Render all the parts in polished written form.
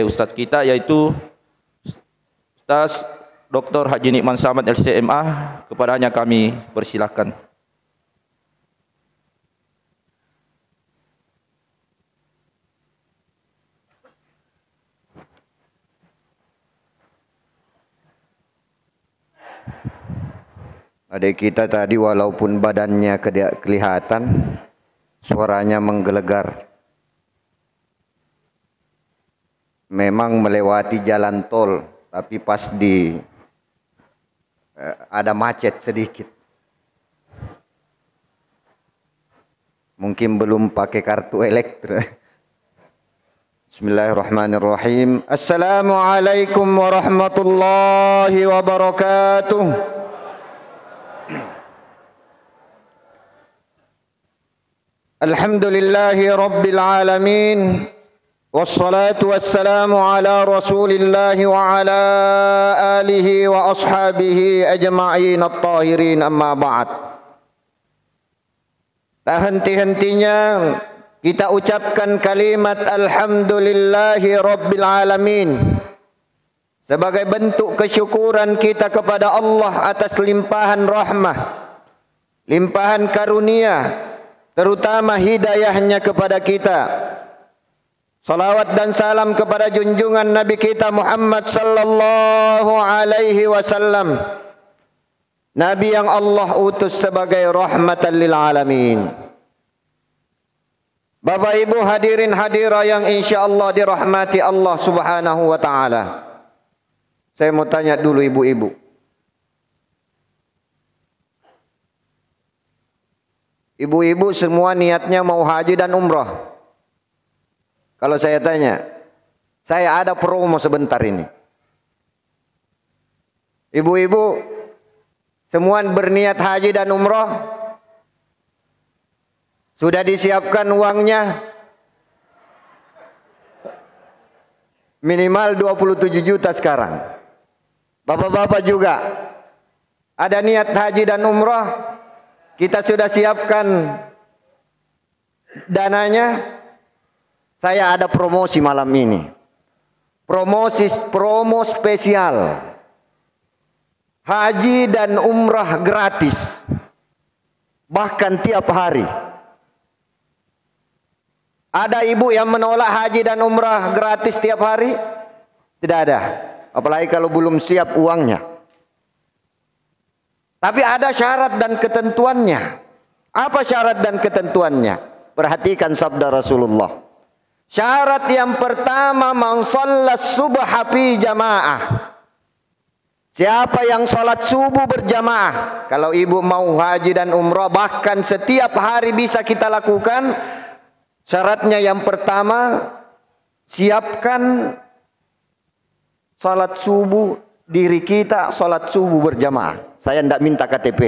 Ustaz kita, yaitu Ustaz Dr. Haji Nikman Samad LCMA. Kepadanya kami persilahkan. Adik kita tadi walaupun badannya kelihatan, suaranya menggelegar. Memang melewati jalan tol, tapi pas ada macet sedikit. Mungkin belum pakai kartu elektro. Bismillahirrahmanirrahim. Assalamualaikum warahmatullahi wabarakatuh. Alhamdulillahi rabbil alamin. Wassalatu wassalamu ala rasulillahi wa ala alihi wa ashabihi ajma'in at-tahirin, amma ba'd. Tak henti-hentinya kita ucapkan kalimat alhamdulillahi rabbil alamin sebagai bentuk kesyukuran kita kepada Allah atas limpahan rahmah, limpahan karunia, terutama hidayahnya kepada kita. Salawat dan salam kepada junjungan Nabi kita Muhammad sallallahu alaihi wasallam, Nabi yang Allah utus sebagai rahmatan lil alamin. Bapak Ibu hadirin hadirah yang insyaallah dirahmati Allah Subhanahu wa taala. Saya mau tanya dulu ibu-ibu. Ibu-ibu semua niatnya mau haji dan umrah. Kalau saya tanya, saya ada promo sebentar ini. Ibu-ibu semua berniat haji dan umrah? Sudah disiapkan uangnya? Minimal 27 juta sekarang. Bapak-bapak juga ada niat haji dan umrah? Kita sudah siapkan dananya? Saya ada promosi malam ini. Promo spesial. Haji dan umrah gratis. Bahkan tiap hari. Ada ibu yang menolak haji dan umrah gratis tiap hari? Tidak ada. Apalagi kalau belum siap uangnya. Tapi ada syarat dan ketentuannya. Apa syarat dan ketentuannya? Perhatikan sabda Rasulullah. Syarat yang pertama, man shallas subha fi jamaah. Siapa yang salat subuh berjamaah. Kalau ibu mau haji dan umrah, bahkan setiap hari bisa kita lakukan. Syaratnya yang pertama, siapkan salat subuh, diri kita salat subuh berjamaah. Saya tidak minta KTP,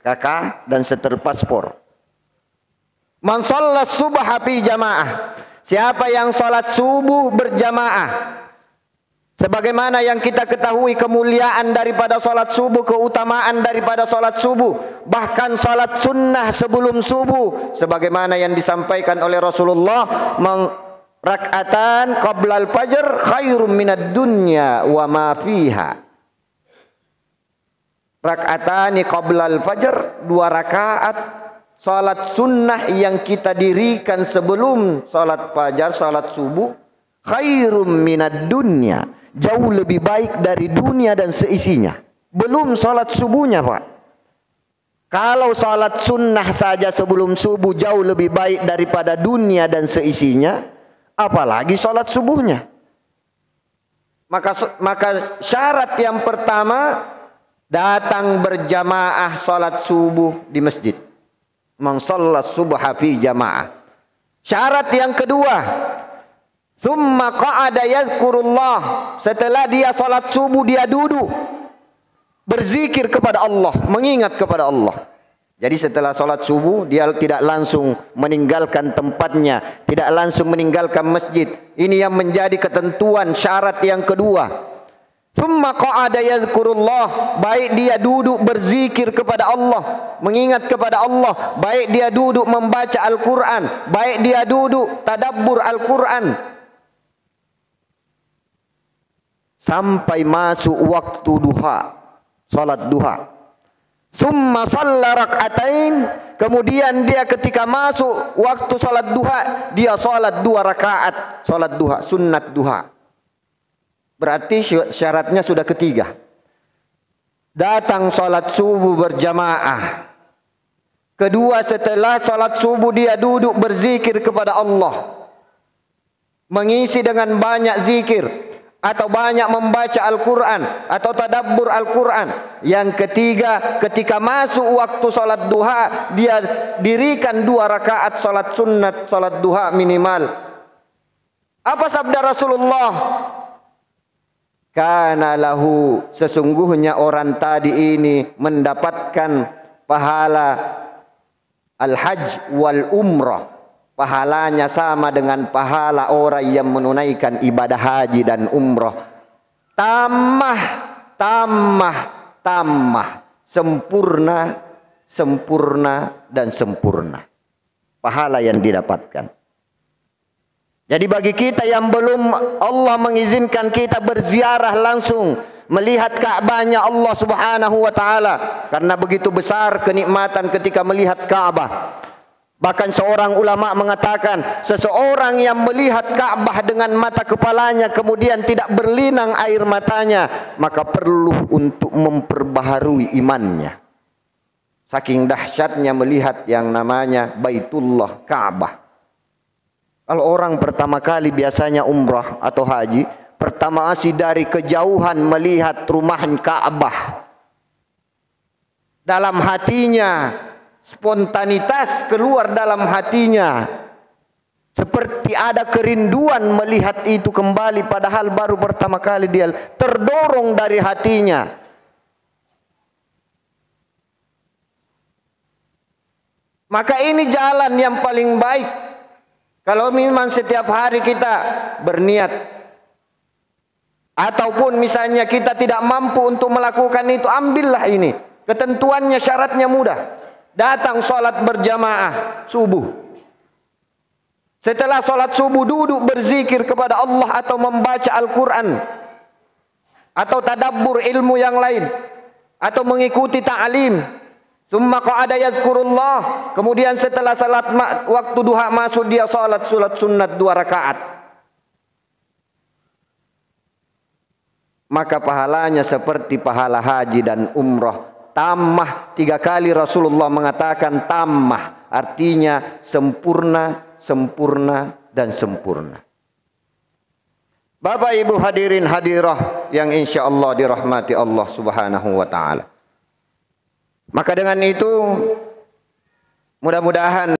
KK dan seter paspor. Man shallas subha fi jamaah. Siapa yang salat subuh berjamaah, sebagaimana yang kita ketahui kemuliaan daripada salat subuh, keutamaan daripada salat subuh, bahkan salat sunnah sebelum subuh, sebagaimana yang disampaikan oleh Rasulullah, rak'atan qabla al-fajr khairum minad dunya wa ma fiha. Rak'atani qabla al-fajr, 2 rakaat salat sunnah yang kita dirikan sebelum salat fajar, salat subuh, khairum minad dunya, jauh lebih baik dari dunia dan seisinya. Belum salat subuhnya, Pak. Kalau salat sunnah saja sebelum subuh jauh lebih baik daripada dunia dan seisinya, apalagi salat subuhnya. Maka syarat yang pertama, datang berjamaah salat subuh di masjid. Man shallas subha fi jamaah. Syarat yang kedua, tsumma qa'ada yadhkurullah. Setelah dia salat subuh, dia duduk berzikir kepada Allah, mengingat kepada Allah. Jadi setelah salat subuh, dia tidak langsung meninggalkan tempatnya, tidak langsung meninggalkan masjid. Ini yang menjadi ketentuan syarat yang kedua. Tsumma qa'ada yadhkurullah, baik dia duduk berzikir kepada Allah, mengingat kepada Allah, baik dia duduk membaca Al-Quran, baik dia duduk tadabbur Al-Quran. sampai masuk waktu duha, salat duha. Summa shalla rak'atain, kemudian dia ketika masuk waktu salat duha, dia salat 2 rakaat salat duha, sunnat duha. Berarti syaratnya sudah ketiga. Datang salat subuh berjamaah. Kedua, setelah salat subuh dia duduk berzikir kepada Allah. Mengisi dengan banyak zikir atau banyak membaca Al-Quran atau tadabbur Al-Quran. Yang ketiga, ketika masuk waktu salat duha, dia dirikan 2 rakaat salat sunnat, salat duha minimal. Apa sabda Rasulullah? Kana lahu, sesungguhnya orang tadi ini mendapatkan pahala al-hajj wal umrah. Pahalanya sama dengan pahala orang yang menunaikan ibadah haji dan umrah. Tamah, sempurna, sempurna, dan sempurna. Pahala yang didapatkan. Jadi bagi kita yang belum Allah mengizinkan kita berziarah langsung, melihat Ka'bahnya Allah Subhanahu wa taala, karena begitu besar kenikmatan ketika melihat Ka'bah. Bahkan seorang ulama mengatakan, seseorang yang melihat Ka'bah dengan mata kepalanya kemudian tidak berlinang air matanya, maka perlu untuk memperbaharui imannya. Saking dahsyatnya melihat yang namanya Baitullah, Ka'bah. Kalau orang pertama kali biasanya umrah atau haji, pertama masih dari kejauhan melihat rumah Ka'bah. Dalam hatinya spontanitas keluar dalam hatinya, seperti ada kerinduan melihat itu kembali, padahal baru pertama kali dia terdorong dari hatinya. Maka ini jalan yang paling baik. Kalau memang setiap hari kita berniat, ataupun misalnya kita tidak mampu untuk melakukan itu, ambillah ini. Ketentuannya, syaratnya mudah. Datang sholat berjamaah subuh. Setelah sholat subuh duduk berzikir kepada Allah atau membaca Al-Quran atau tadabbur ilmu yang lain atau mengikuti ta'lim. Summa qa'ada yazkurullah. Kemudian setelah salat waktu duha masuk, dia salat sunnat 2 rakaat. Maka pahalanya seperti pahala haji dan umrah. Tammah, 3 kali Rasulullah mengatakan tammah, artinya sempurna, sempurna, dan sempurna. Bapak Ibu hadirin hadirah yang insya Allah dirahmati Allah Subhanahu wa ta'ala. Maka dengan itu mudah-mudahan